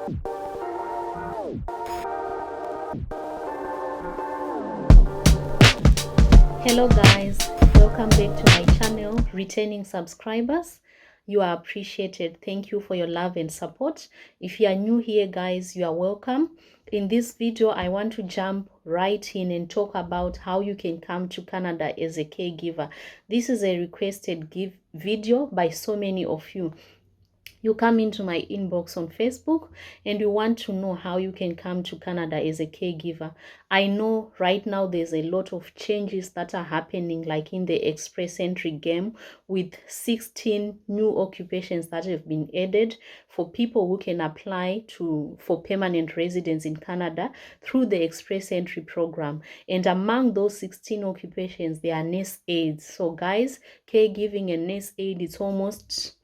Hello guys, welcome back to my channel. Returning subscribers, you are appreciated. Thank you for your love and support. If you are new here guys, you are welcome. In this video I want to jump right in and talk about how you can come to Canada as a caregiver. This is a requested video by so many of you. You come into my inbox on Facebook and you want to know how you can come to Canada as a caregiver. I know right now there's a lot of changes that are happening, like in the express entry game, with 16 new occupations that have been added for people who can apply for permanent residence in Canada through the express entry program. And among those 16 occupations, there are nurse aides. So guys, caregiving and nurse aid, it's almost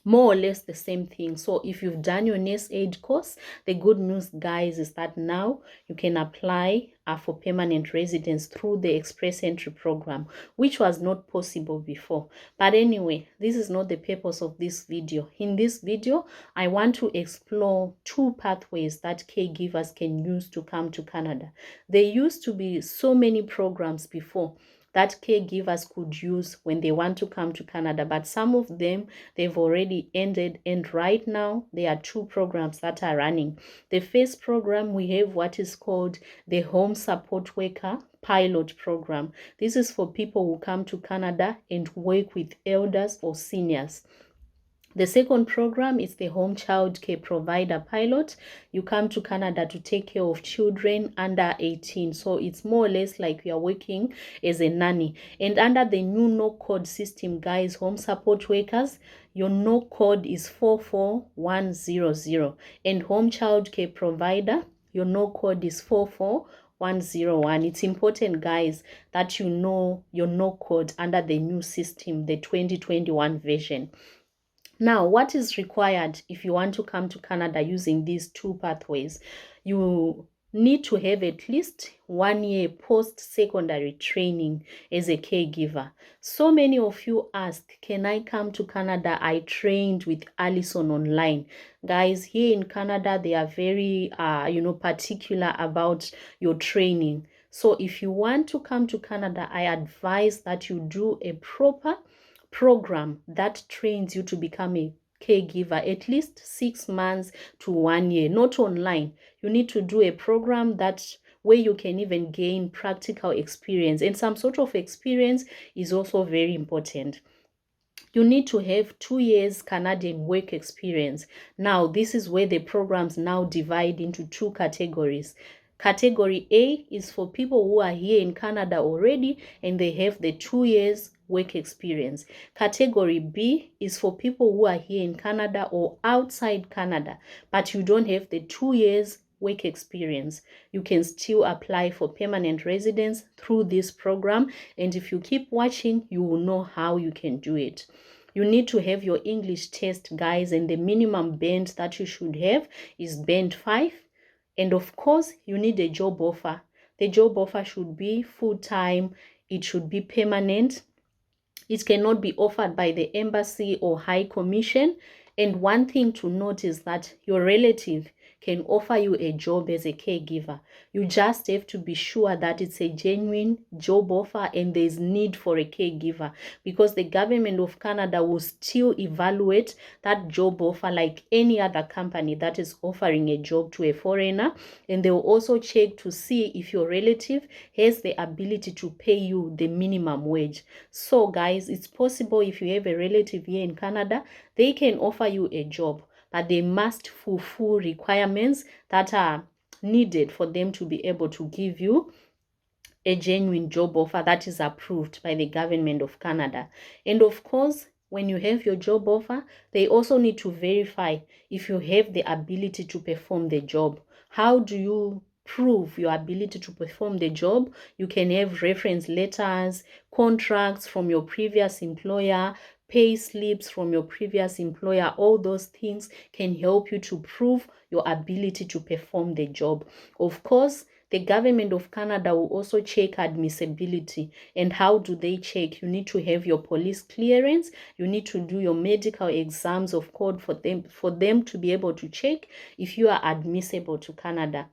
more or less the same thing. So if you've done your nurse aid course, the good news guys is that now you can apply for permanent residence through the express entry program, which was not possible before. But anyway, this is not the purpose of this video. In this video, I want to explore two pathways that caregivers can use to come to Canada. There used to be so many programs before that caregivers could use when they want to come to Canada, but some of them, they've already ended, and right now there are two programs that are running. The first program, we have what is called the Home Support Worker Pilot Program. This is for people who come to Canada and work with elders or seniors. The second program is the Home Child Care Provider Pilot. You come to Canada to take care of children under 18. So it's more or less like you are working as a nanny. And under the new no-code system, guys, home support workers, your no code is 44100. And Home Child Care Provider, your no code is 44101. It's important, guys, that you know your no code under the new system, the 2021 version. Now, what is required if you want to come to Canada using these two pathways? You need to have at least 1 year post-secondary training as a caregiver. So many of you ask, can I come to Canada? I trained with Allison online. Guys, here in Canada, they are very, particular about your training. So if you want to come to Canada, I advise that you do a proper program that trains you to become a caregiver, at least 6 months to 1 year, not online. You need to do a program where you can even gain practical experience, and some sort of experience is also very important. You need to have 2 years Canadian work experience. Now, this is where the programs now divide into two categories. Category A is for people who are here in Canada already and they have the 2 years work experience. Category B is for people who are here in Canada or outside Canada, but you don't have the 2 years work experience. You can still apply for permanent residence through this program, and if you keep watching, you will know how you can do it. You need to have your English test, guys, and the minimum band that you should have is band 5. And of course, you need a job offer. The job offer should be full-time. It should be permanent. It cannot be offered by the embassy or high commission. And one thing to note is that your relative can offer you a job as a caregiver. You just have to be sure that it's a genuine job offer and there's need for a caregiver, because the government of Canada will still evaluate that job offer like any other company that is offering a job to a foreigner, and they will also check to see if your relative has the ability to pay you the minimum wage. So guys, it's possible if you have a relative here in Canada, they can offer you a job, but they must fulfill requirements that are needed for them to be able to give you a genuine job offer that is approved by the government of Canada. And of course, when you have your job offer, they also need to verify if you have the ability to perform the job. How do you prove your ability to perform the job? You can have reference letters, contracts from your previous employer, pay slips from your previous employer. All those things can help you to prove your ability to perform the job. Of course, The government of Canada will also check admissibility. And how do they check? You need to have your police clearance. You need to do your medical exams of code for them to be able to check if you are admissible to Canada.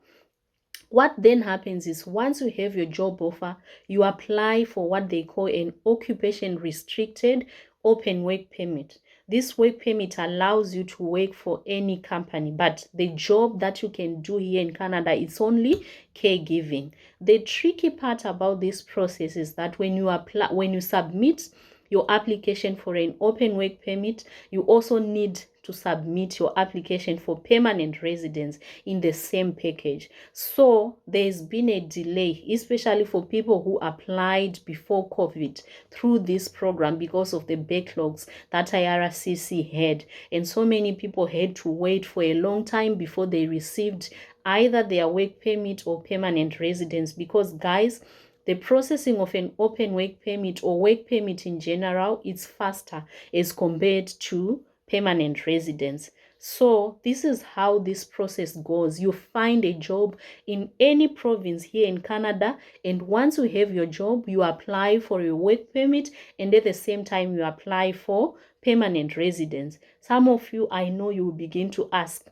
What then happens is once you have your job offer, you apply for what they call an occupation restricted open work permit. This work permit allows you to work for any company, but the job that you can do here in Canada is only caregiving. The tricky part about this process is that when you submit your application for an open work permit, you also need to submit your application for permanent residence in the same package. So there's been a delay, especially for people who applied before COVID through this program because of the backlogs that IRCC had. And so many people had to wait for a long time before they received either their work permit or permanent residence, because guys, the processing of an open work permit or work permit in general is faster as compared to permanent residence. So this is how this process goes. You find a job in any province here in Canada, and once you have your job, you apply for a work permit, and at the same time you apply for permanent residence. Some of you, I know, you will begin to ask,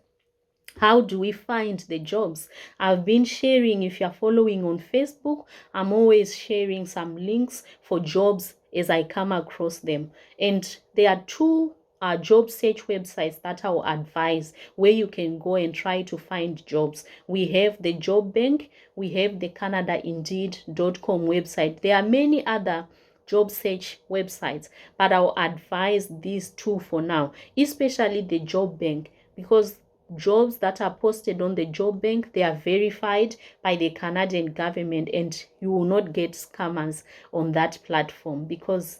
how do we find the jobs? I've been sharing, if you're following on Facebook, I'm always sharing some links for jobs as I come across them. And there are two job search websites that I will advise where you can go and try to find jobs. We have the Job Bank, we have the CanadaIndeed.com website. There are many other job search websites, but I'll advise these two for now, especially the Job Bank, because jobs that are posted on the Job Bank, they are verified by the Canadian government, and you will not get scammers on that platform, because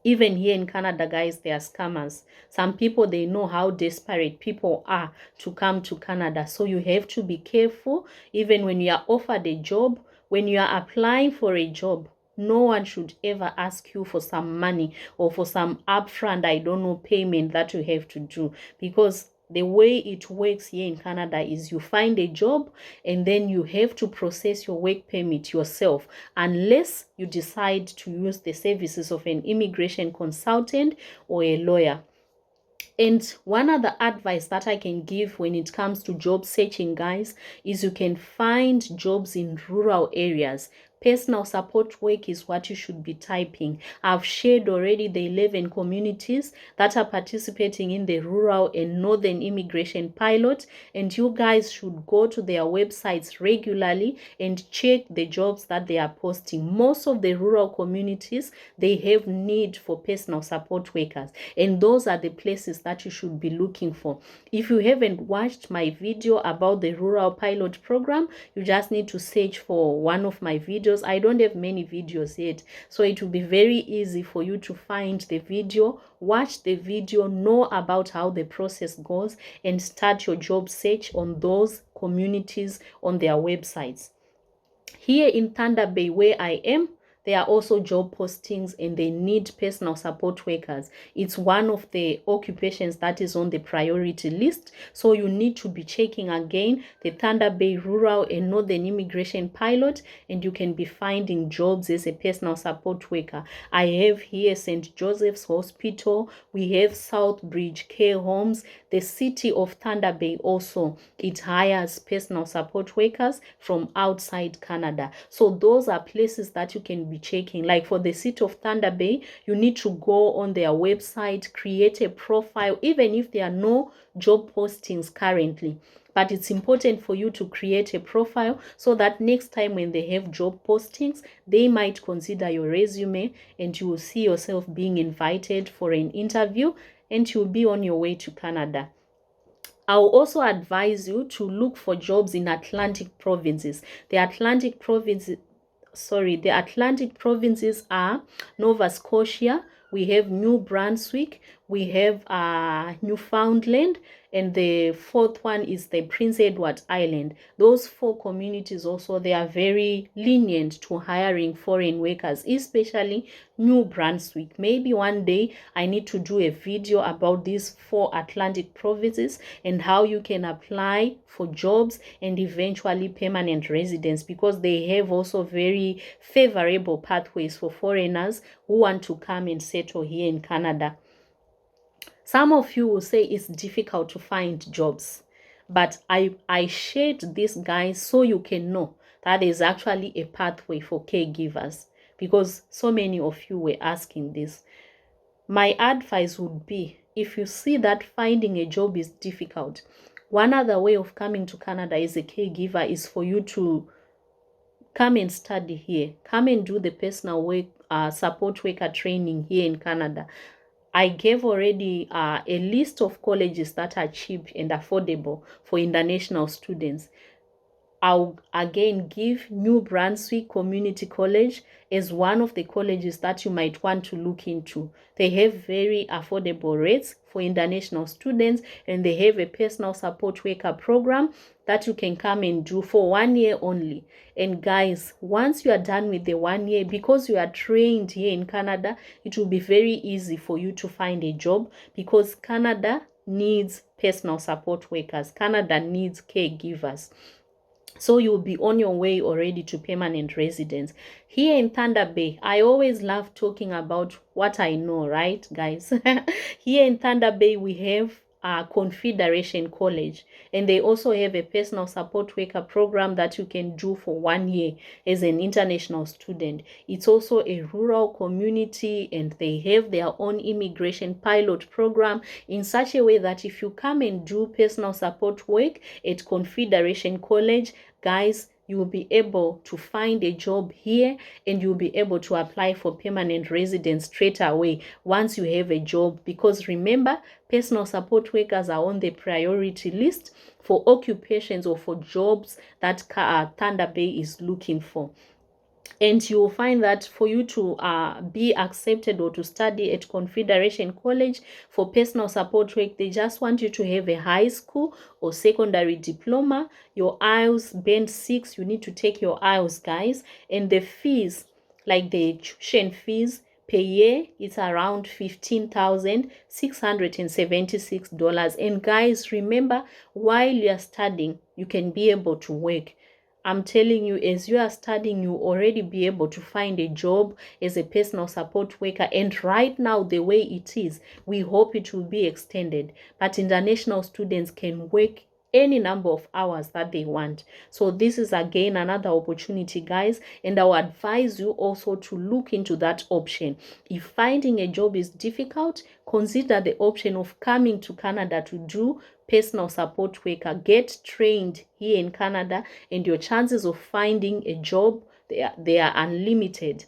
even here in Canada, guys, there are scammers. Some people, they know how desperate people are to come to Canada. So you have to be careful. Even when you are offered a job, when you are applying for a job, no one should ever ask you for some money or for some upfront, I don't know, payment that you have to do, because the way it works here in Canada is you find a job and then you have to process your work permit yourself, unless you decide to use the services of an immigration consultant or a lawyer. And one other advice that I can give when it comes to job searching, guys, is you can find jobs in rural areas. Personal support work is what you should be typing. I've shared already the 11 communities that are participating in the rural and northern immigration pilot, and you guys should go to their websites regularly and check the jobs that they are posting. Most of the rural communities, they have need for personal support workers, and those are the places that you should be looking for. If you haven't watched my video about the rural pilot program, you just need to search for one of my videos. I don't have many videos yet, so it will be very easy for you to find the video, watch the video, know about how the process goes, and start your job search on those communities on their websites. Here in Thunder Bay, where I am, there are also job postings and they need personal support workers. It's one of the occupations that is on the priority list. So you need to be checking again the Thunder Bay Rural and Northern Immigration Pilot, and you can be finding jobs as a personal support worker. I have here St. Joseph's Hospital. We have Southbridge Care Homes. The city of Thunder Bay also, it hires personal support workers from outside Canada. So those are places that you can be checking. Like for the city of Thunder Bay, you need to go on their website, create a profile, even if there are no job postings currently. But it's important for you to create a profile so that next time when they have job postings, they might consider your resume and you will see yourself being invited for an interview and you'll be on your way to Canada. I'll also advise you to look for jobs in Atlantic provinces. The Atlantic provinces are Nova Scotia, we have New Brunswick, we have Newfoundland, and the fourth one is the Prince Edward Island. Those 4 communities also, they are very lenient to hiring foreign workers, especially New Brunswick. Maybe one day I need to do a video about these 4 Atlantic provinces and how you can apply for jobs and eventually permanent residence, because they have also very favorable pathways for foreigners who want to come and settle here in Canada. Some of you will say it's difficult to find jobs, but I shared this, guys, so you can know that is actually a pathway for caregivers, because so many of you were asking this. My advice would be, if you see that finding a job is difficult, one other way of coming to Canada as a caregiver is for you to come and study here. Come and do the personal work, support worker training here in Canada. I gave already a list of colleges that are cheap and affordable for international students. I'll again give New Brunswick Community College as one of the colleges that you might want to look into. They have very affordable rates for international students, and they have a personal support worker program that you can come and do for 1 year only. And guys, once you are done with the 1 year, because you are trained here in Canada, it will be very easy for you to find a job, because Canada needs personal support workers. Canada needs caregivers. So you'll be on your way already to permanent residence. Here in Thunder Bay, I always love talking about what I know, right, guys? Here in Thunder Bay, we have Confederation College, and they also have a personal support worker program that you can do for 1 year as an international student. It's also a rural community, and they have their own immigration pilot program in such a way that if you come and do personal support work at Confederation College, guys, you will be able to find a job here, and you'll be able to apply for permanent residence straight away once you have a job. Because remember, personal support workers are on the priority list for occupations or for jobs that Thunder Bay is looking for. And you will find that for you to be accepted or to study at Confederation College for personal support work, they just want you to have a high school or secondary diploma, your IELTS band 6. You need to take your IELTS, guys. And the fees, like the tuition fees per year, it's around $15,676. And guys, remember, while you are studying, you can be able to work. I'm telling you, as you are studying, you already be able to find a job as a personal support worker. And right now, the way it is, we hope it will be extended. But international students can work any number of hours that they want. So this is again another opportunity, guys, and I would advise you also to look into that option. If finding a job is difficult, consider the option of coming to Canada to do personal support worker. Get trained here in Canada, and your chances of finding a job, they are unlimited,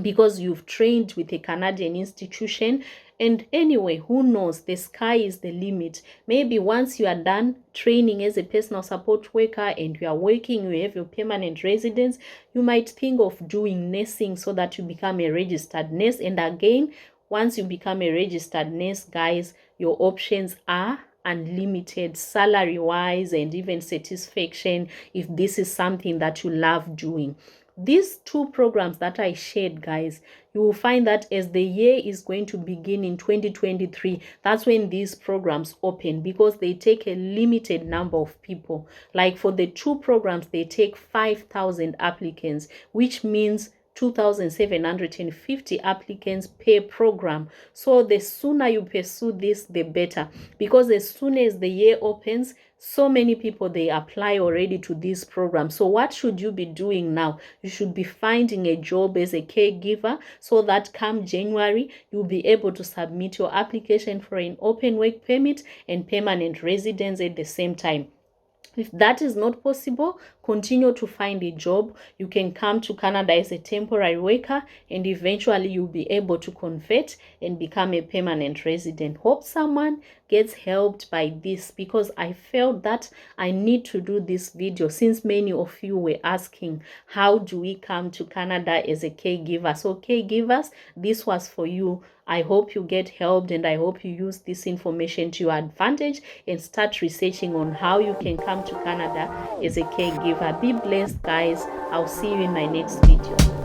because you've trained with a Canadian institution. And anyway, who knows, the sky is the limit. Maybe once you are done training as a personal support worker and you are working, you have your permanent residence, you might think of doing nursing so that you become a registered nurse. And again, once you become a registered nurse, guys, your options are unlimited, salary wise and even satisfaction, if this is something that you love doing. These 2 programs that I shared, guys, you will find that as the year is going to begin in 2023, that's when these programs open, because they take a limited number of people. Like for the 2 programs, they take 5,000 applicants, which means 2,750 applicants per program. So the sooner you pursue this, the better, because as soon as the year opens, so many people, they apply already to this program. So what should you be doing now? You should be finding a job as a caregiver, so that come January, you'll be able to submit your application for an open work permit and permanent residence at the same time. If that is not possible, continue to find a job. You can come to Canada as a temporary worker, and eventually you'll be able to convert and become a permanent resident. Hope someone gets helped by this, because I felt that I need to do this video since many of you were asking, how do we come to Canada as a caregiver? So caregivers, this was for you. I hope you get helped, and I hope you use this information to your advantage and start researching on how you can come to Canada as a caregiver. Be blessed, guys. I'll see you in my next video.